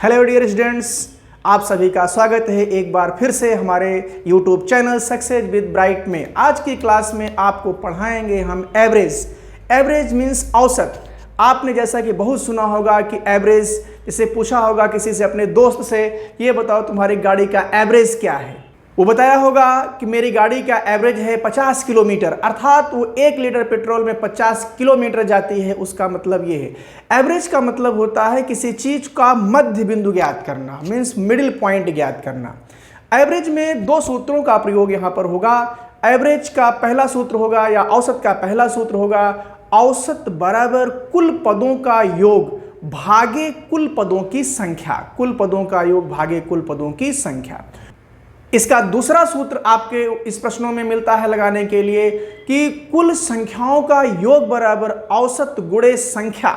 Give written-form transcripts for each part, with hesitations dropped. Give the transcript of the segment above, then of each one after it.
Hello dear students, आप सभी का स्वागत है एक बार फिर से हमारे YouTube channel success with bright में। आज की क्लास में आपको पढ़ाएंगे हम एवरेज। एवरेज मीन्स औसत। आपने जैसा कि बहुत सुना होगा कि एवरेज, जैसे पूछा होगा किसी से, अपने दोस्त से, ये बताओ तुम्हारी गाड़ी का एवरेज क्या है। वो बताया होगा कि मेरी गाड़ी का एवरेज है 50 किलोमीटर, अर्थात वो 1 लीटर पेट्रोल में 50 किलोमीटर जाती है। उसका मतलब ये है। एवरेज का मतलब होता है किसी चीज का मध्य बिंदु ज्ञात करना, मीन्स मिडिल पॉइंट ज्ञात करना। एवरेज में 2 सूत्रों का प्रयोग यहाँ पर होगा। एवरेज का पहला सूत्र होगा, या औसत का पहला सूत्र होगा, औसत बराबर कुल पदों का योग भागे कुल पदों की संख्या। कुल पदों का योग भागे कुल पदों की संख्या। इसका दूसरा सूत्र आपके इस प्रश्नों में मिलता है लगाने के लिए कि कुल संख्याओं का योग बराबर औसत गुणे संख्या।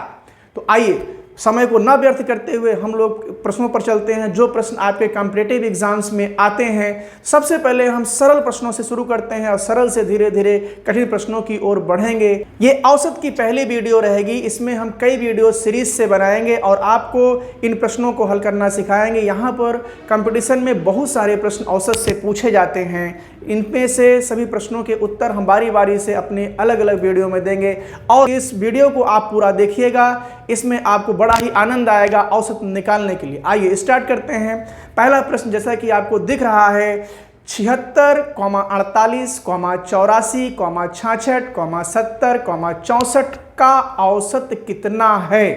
तो आइए समय को न व्यर्थ करते हुए हम लोग प्रश्नों पर चलते हैं, जो प्रश्न आपके कॉम्पिटिटिव एग्जाम्स में आते हैं। सबसे पहले हम सरल प्रश्नों से शुरू करते हैं और सरल से धीरे धीरे कठिन प्रश्नों की ओर बढ़ेंगे। ये औसत की पहली वीडियो रहेगी। इसमें हम कई वीडियो सीरीज से बनाएंगे और आपको इन प्रश्नों को हल करना सिखाएंगे। यहाँ पर कंपटीशन में बहुत सारे प्रश्न औसत से पूछे जाते हैं। इनमें से सभी प्रश्नों के उत्तर हम बारी बारी से अपने अलग अलग वीडियो में देंगे और इस वीडियो को आप पूरा देखिएगा। इसमें आपको बड़ा ही आनंद आएगा औसत निकालने के लिए। आइए स्टार्ट करते हैं। पहला प्रश्न जैसा कि आपको दिख रहा है, 76, 48, 84, 66, 70, 64 का औसत कितना है।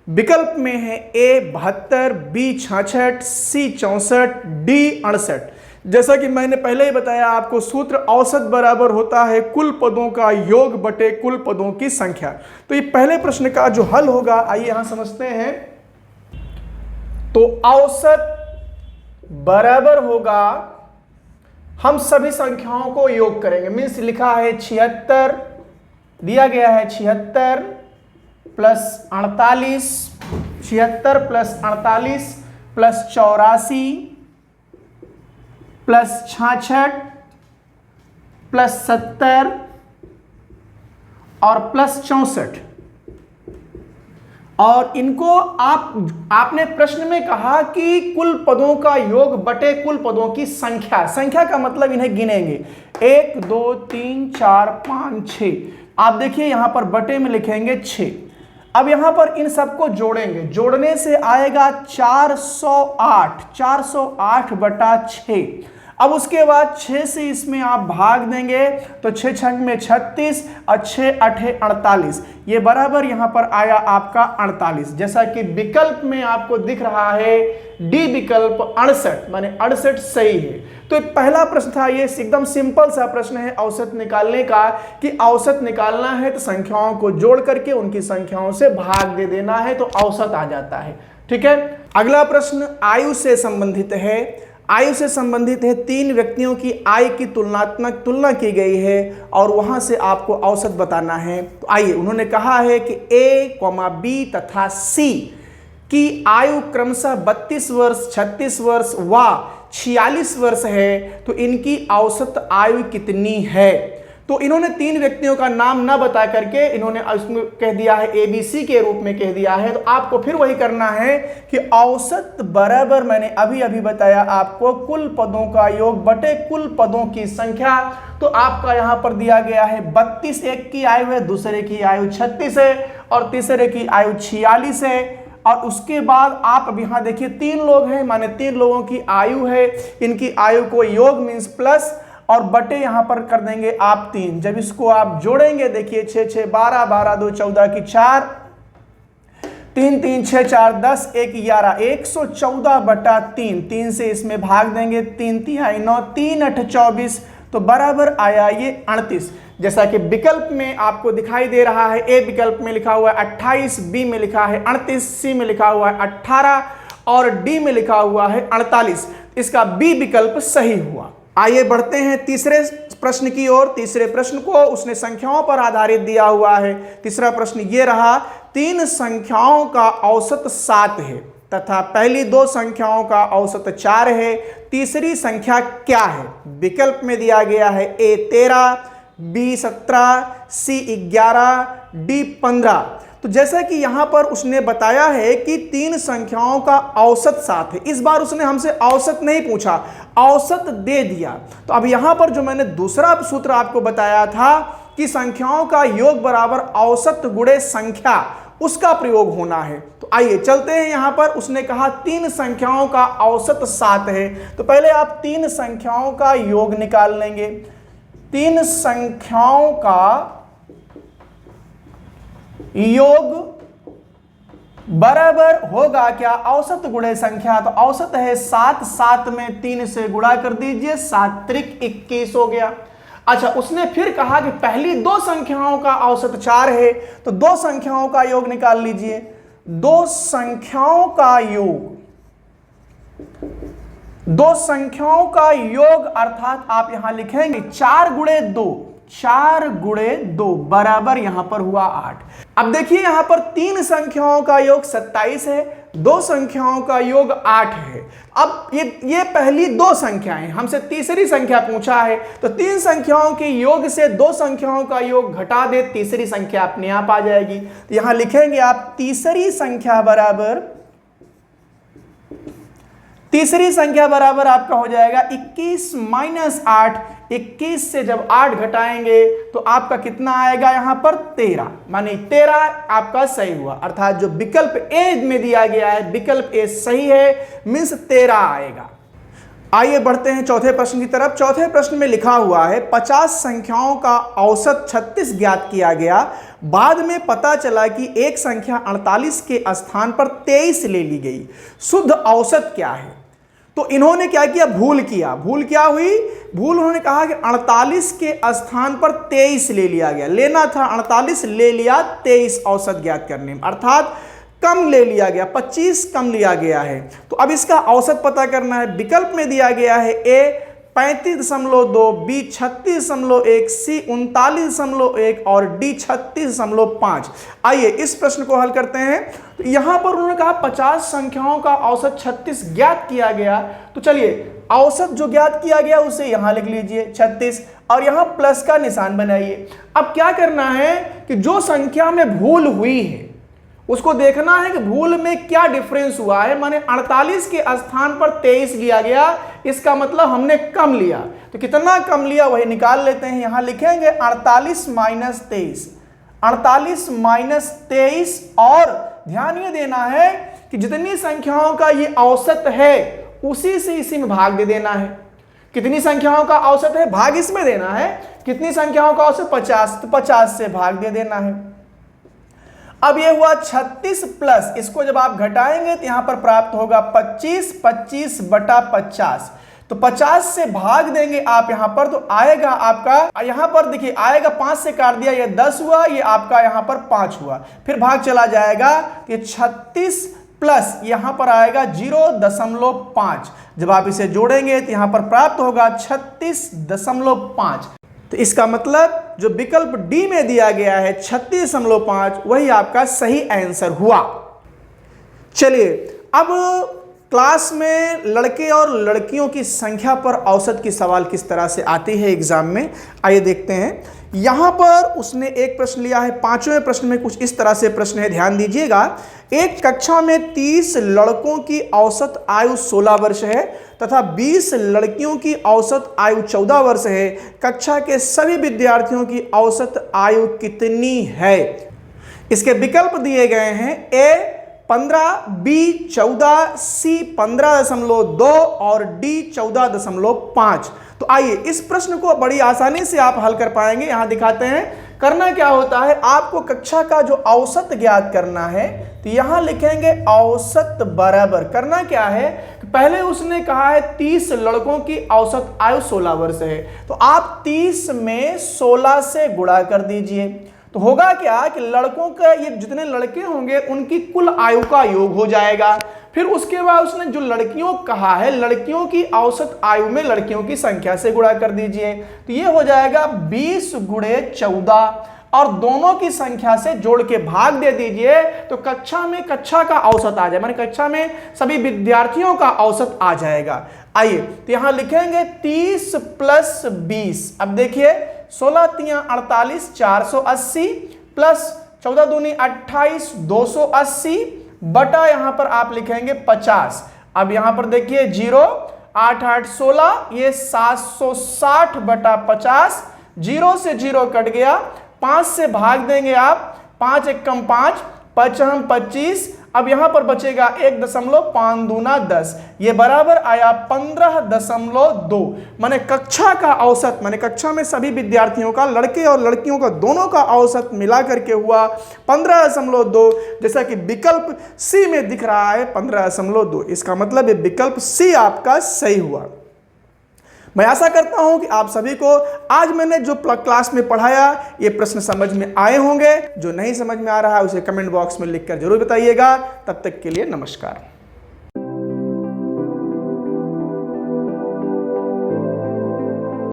विकल्प में है ए 72, बी 66, सी 64, डी 68। जैसा कि मैंने पहले ही बताया आपको, सूत्र औसत बराबर होता है कुल पदों का योग बटे कुल पदों की संख्या। तो ये पहले प्रश्न का जो हल होगा, आइए यहां समझते हैं। तो औसत बराबर होगा, हम सभी संख्याओं को योग करेंगे। मीन्स लिखा है 76, दिया गया है 76 plus 48, 76 plus 48 plus 84 plus 66 plus 70 और प्लस 64। और इनको आपने प्रश्न में कहा कि कुल पदों का योग बटे कुल पदों की संख्या। संख्या का मतलब इन्हें गिनेंगे, 1 2 3 4 5 6। आप देखिए यहां पर बटे में लिखेंगे 6। अब यहां पर इन सबको जोड़ेंगे, जोड़ने से आएगा 408, 408 बटा 6। अब उसके बाद 6 से इसमें आप भाग देंगे तो 6 छंग में 36 और 6 अठे 48। ये बराबर यहां पर आया आपका 48। जैसा कि विकल्प में आपको दिख रहा है डी विकल्प 68, माने 68 सही है। तो पहला प्रश्न था, ये एकदम सिंपल सा प्रश्न है औसत निकालने का, कि औसत निकालना है तो संख्याओं को जोड़ करके उनकी संख्याओं से भाग दे देना है तो औसत आ जाता है। ठीक है। अगला प्रश्न आयु से संबंधित है। आयु से संबंधित है, 3 व्यक्तियों की आयु की तुलनात्मक तुलना की गई है और वहां से आपको औसत बताना है। तो आइए, उन्होंने कहा है कि ए, बी तथा सी की आयु क्रमशः 32 वर्ष, 36 वर्ष व 46 वर्ष है। तो इनकी औसत आयु कितनी है। तो इन्होंने 3 व्यक्तियों का नाम ना बता करके इन्होंने उसमें कह दिया है ABC के रूप में कह दिया है। तो आपको फिर वही करना है कि औसत बराबर, मैंने अभी अभी बताया आपको, कुल पदों का योग बटे कुल पदों की संख्या। तो आपका यहां पर दिया गया है 32 एक की आयु है, दूसरे की आयु 36 है और तीसरे की आयु 46 है। और उसके बाद आप अब यहां देखिए 3 लोग हैं, माने 3 लोगों की आयु है। इनकी आयु को योग मीन्स प्लस और बटे यहां पर कर देंगे आप 3। जब इसको आप जोड़ेंगे, देखिए 6 6 12, 12 2 14 की 4, 3 3 6 4 10, 1 11, 114 बटा 3। 3 से इसमें भाग देंगे, 3 3 9, 3 8 24। तो बराबर आया ये 38। जैसा कि विकल्प में आपको दिखाई दे रहा है, ए विकल्प में लिखा हुआ है 28, बी में लिखा है 38, सी में लिखा हुआ है 18 और डी में लिखा हुआ है 48। इसका बी विकल्प सही हुआ। आइए बढ़ते हैं तीसरे प्रश्न की ओर। तीसरे प्रश्न को उसने संख्याओं पर आधारित दिया हुआ है। तीसरा प्रश्न ये रहा, 3 संख्याओं का औसत 7 है तथा पहली 2 संख्याओं का औसत 4 है। तीसरी संख्या क्या है। विकल्प में दिया गया है ए 13, बी 17, सी 11, डी 15। तो जैसा कि यहां पर उसने बताया है कि तीन संख्याओं का औसत 7 है। इस बार उसने हमसे औसत नहीं पूछा, औसत दे दिया। तो अब यहां पर जो मैंने दूसरा सूत्र आपको बताया था कि संख्याओं का योग बराबर औसत गुणे संख्या, उसका प्रयोग होना है। तो आइए चलते हैं। यहां पर उसने कहा तीन संख्याओं का औसत 7 है, तो पहले आप तीन संख्याओं का योग निकाल लेंगे। तीन संख्याओं का योग बराबर होगा क्या, औसत गुणे संख्या। तो औसत है 7, 7 में 3 से गुणा कर दीजिए, 7 त्रिक 21 हो गया। अच्छा, उसने फिर कहा कि पहली दो संख्याओं का औसत 4 है, तो दो संख्याओं का योग निकाल लीजिए। दो संख्याओं का योग, दो संख्याओं का योग अर्थात आप यहां लिखेंगे 4 गुणे 2, 4 गुणे 2 बराबर यहां पर हुआ 8। अब देखिए यहां पर तीन संख्याओं का योग 27 है, दो संख्याओं का योग 8 है। अब ये पहली दो संख्याएं, हमसे तीसरी संख्या पूछा है, तो तीन संख्याओं के योग से दो संख्याओं का योग घटा दे, तीसरी संख्या अपने आप आ जाएगी। तो यहां लिखेंगे आप तीसरी संख्या बराबर आपका हो जाएगा 21 माइनस 8। 21 से जब 8 घटाएंगे तो आपका कितना आएगा यहां पर 13, माने 13 आपका सही हुआ। अर्थात जो विकल्प ए में दिया गया है, विकल्प ए सही है, मींस 13 आएगा। आइए बढ़ते हैं चौथे प्रश्न की तरफ। चौथे प्रश्न में लिखा हुआ है 50 संख्याओं का औसत 36 ज्ञात किया गया, बाद में पता चला कि एक संख्या 48 के स्थान पर 23 ले ली गई, शुद्ध औसत क्या है। तो इन्होंने क्या किया, भूल किया। भूल क्या हुई, भूल उन्होंने कहा कि 48 के स्थान पर 23 ले लिया गया, लेना था 48 ले लिया 23 औसत ज्ञात करने में, अर्थात कम ले लिया गया, 25 कम लिया गया है। तो अब इसका औसत पता करना है। विकल्प में दिया गया है ए 35.2, बी 36.1, सी 39.1 और डी 36.5। आइए इस प्रश्न को हल करते हैं। तो यहां पर उन्होंने कहा 50 संख्याओं का औसत 36 ज्ञात किया गया, तो चलिए औसत जो ज्ञात किया गया उसे यहां लिख लीजिए 36 और यहां प्लस का निशान बनाइए। अब क्या करना है कि जो संख्या में भूल हुई है उसको देखना है कि भूल में क्या डिफरेंस हुआ है, माने 48 के स्थान पर 23 लिया गया, इसका मतलब हमने कम लिया। तो कितना कम लिया वही निकाल लेते हैं। यहां लिखेंगे 48 माइनस 23, 48 माइनस 23, और ध्यान ये देना है कि जितनी संख्याओं का ये औसत है उसी से इसी में भाग दे देना है। कितनी संख्याओं का औसत है, भाग इसमें देना है। कितनी संख्याओं का औसत 50, तो 50 से भाग दे देना है। अब ये हुआ 36 प्लस, इसको जब आप घटाएंगे तो यहां पर प्राप्त होगा 25, 25 बटा 50। तो 50 से भाग देंगे आप यहां पर, तो आएगा आपका, यहां पर देखिए आएगा 5 से काट दिया, ये 10 हुआ, ये आपका यहां पर 5 हुआ, फिर भाग चला जाएगा, ये 36 प्लस यहां पर आएगा 0.5। जब आप इसे जोड़ेंगे तो यहां पर प्राप्त होगा 36.5। तो इसका मतलब जो विकल्प डी में दिया गया है 36.5 वही आपका सही आंसर हुआ। चलिए अब क्लास में लड़के और लड़कियों की संख्या पर औसत की सवाल किस तरह से आती है एग्जाम में, आइए देखते हैं। यहां पर उसने एक प्रश्न लिया है, पांचवें प्रश्न में कुछ इस तरह से प्रश्न है, ध्यान दीजिएगा। एक कक्षा में 30 लड़कों की औसत आयु 16 वर्ष है तथा 20 लड़कियों की औसत आयु 14 वर्ष है। कक्षा के सभी विद्यार्थियों की औसत आयु कितनी है। इसके विकल्प दिए गए हैं, ए 15, बी 14, सी 15.2 और डी 14.5। तो आइए इस प्रश्न को बड़ी आसानी से आप हल कर पाएंगे। यहां दिखाते हैं। करना क्या होता है, आपको कक्षा का जो औसत ज्ञात करना है, तो यहां लिखेंगे औसत बराबर, करना क्या है, पहले उसने कहा है 30 लड़कों की औसत आयु 16 वर्ष है, तो आप 30 में 16 से गुणा कर दीजिए। तो होगा क्या कि लड़कों का ये जितने लड़के होंगे उनकी कुल आयु का योग हो जाएगा। फिर उसके बाद उसने जो लड़कियों कहा है, लड़कियों की औसत आयु में लड़कियों की संख्या से गुणा कर दीजिए, तो ये हो जाएगा 20 गुणे 14 और दोनों की संख्या से जोड़ के भाग दे दीजिए, तो कक्षा में कक्षा का औसत आ जाए, माने कक्षा में सभी विद्यार्थियों का औसत आ जाएगा। आइए तो यहां लिखेंगे 30 प्लस 20। अब देखिए 16 तियां 48 480 प्लस 14 दूनी 28 280 बटा यहां पर आप लिखेंगे 50। अब यहां पर देखिए 0 8 8 16 ये 760 बटा 50। 0 से 0 कट गया, 5 से भाग देंगे आप, 5 एकम 5 5 25। अब यहां पर बचेगा 1.5 दूना 10, ये बराबर आया 15.2। माने कक्षा का औसत, माने कक्षा में सभी विद्यार्थियों का, लड़के और लड़कियों का दोनों का औसत मिला करके हुआ 15.2, जैसा कि विकल्प सी में दिख रहा है 15.2। इसका मतलब ये विकल्प सी आपका सही हुआ। मैं आशा करता हूं कि आप सभी को आज मैंने जो क्लास में पढ़ाया ये प्रश्न समझ में आए होंगे। जो नहीं समझ में आ रहा है उसे कमेंट बॉक्स में लिखकर जरूर बताइएगा। तब तक के लिए नमस्कार।